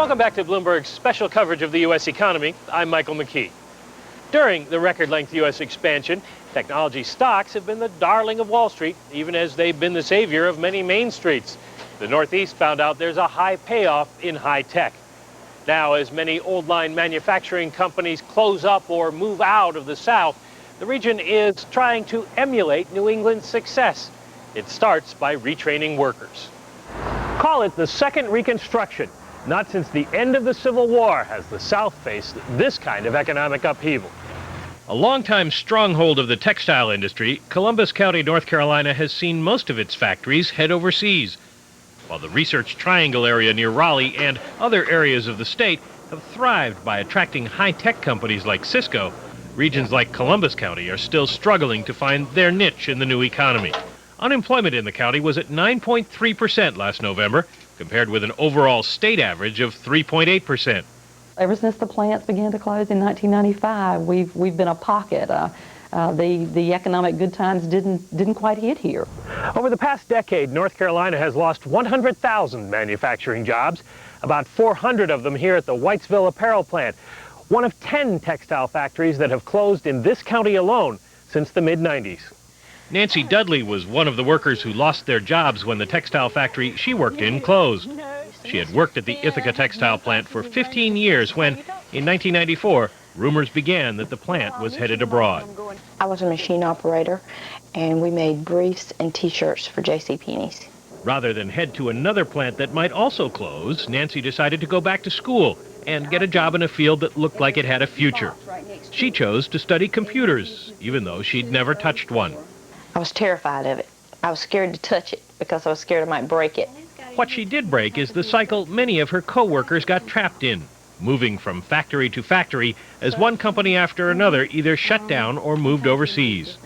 Welcome back to Bloomberg's special coverage of the U.S. economy. I'm Michael McKee. During the record-length U.S. expansion, technology stocks have been the darling of Wall Street, even as they've been the savior of many main streets. The Northeast found out there's a high payoff in high tech. Now, as many old-line manufacturing companies close up or move out of the South, the region is trying to emulate New England's success. It starts by retraining workers. Call it the second Reconstruction. Not since the end of the Civil War has the South faced this kind of economic upheaval. A longtime stronghold of the textile industry, Columbus County, North Carolina has seen most of its factories head overseas, while the Research Triangle area near Raleigh and other areas of the state have thrived by attracting high-tech companies like Cisco. Regions like Columbus County are still struggling to find their niche in the new economy. Unemployment in the county was at 9.3% last November, compared with an overall state average of 3.8%. Ever since the plants began to close in 1995, we've been a pocket. The economic good times didn't quite hit here. Over the past decade, North Carolina has lost 100,000 manufacturing jobs, about 400 of them here at the Whitesville apparel plant, one of 10 textile factories that have closed in this county alone since the mid-90s. Nancy Dudley was one of the workers who lost their jobs when the textile factory she worked in closed. She had worked at the Ithaca textile plant for 15 years when, in 1994, rumors began that the plant was headed abroad. I was a machine operator, and we made briefs and T-shirts for JCPenney's. Rather than head to another plant that might also close, Nancy decided to go back to school and get a job in a field that looked like it had a future. She chose to study computers, even though she'd never touched one. I was terrified of it. I was scared to touch it because I was scared I might break it. What she did break is the cycle many of her co-workers got trapped in, moving from factory to factory as one company after another either shut down or moved overseas.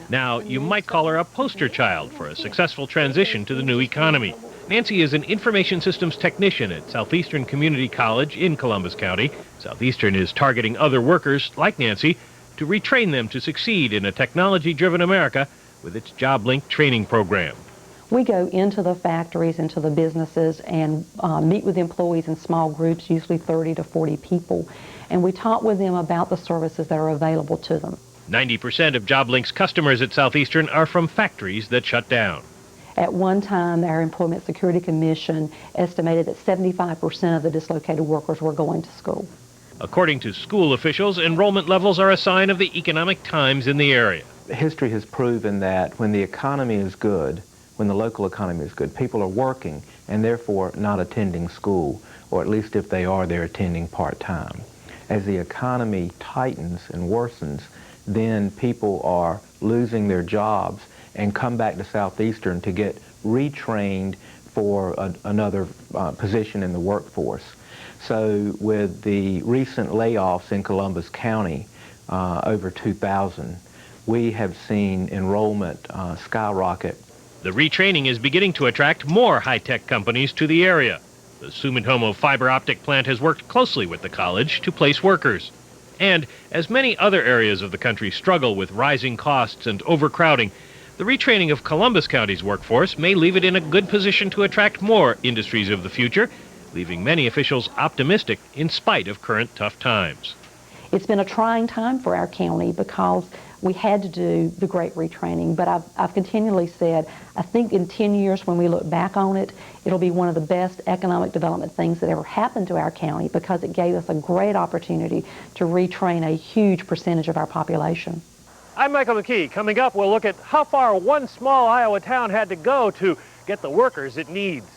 Now, you might call her a poster child for a successful transition to the new economy. Nancy is an information systems technician at Southeastern Community College in Columbus County. Southeastern is targeting other workers like Nancy to retrain them to succeed in a technology-driven America with its job-linked training program. We go into the factories, into the businesses, and meet with employees in small groups, usually 30 to 40 people, and we talk with them about the services that are available to them. 90% of JobLink's customers at Southeastern are from factories that shut down. At one time, our Employment Security Commission estimated that 75% of the dislocated workers were going to school. According to school officials, enrollment levels are a sign of the economic times in the area. History has proven that when the economy is good, when the local economy is good, people are working and therefore not attending school, or at least if they are, they're attending part-time. As the economy tightens and worsens, then people are losing their jobs and come back to Southeastern to get retrained for another position in the workforce. So with the recent layoffs in Columbus County, over 2,000, we have seen enrollment skyrocket. The retraining is beginning to attract more high-tech companies to the area. The Sumitomo fiber optic plant has worked closely with the college to place workers. And as many other areas of the country struggle with rising costs and overcrowding, the retraining of Columbus County's workforce may leave it in a good position to attract more industries of the future, leaving many officials optimistic in spite of current tough times. It's been a trying time for our county because we had to do the great retraining, but I've continually said, I think in 10 years when we look back on it, it'll be one of the best economic development things that ever happened to our county because it gave us a great opportunity to retrain a huge percentage of our population. I'm Michael McKee. Coming up, we'll look at how far one small Iowa town had to go to get the workers it needs.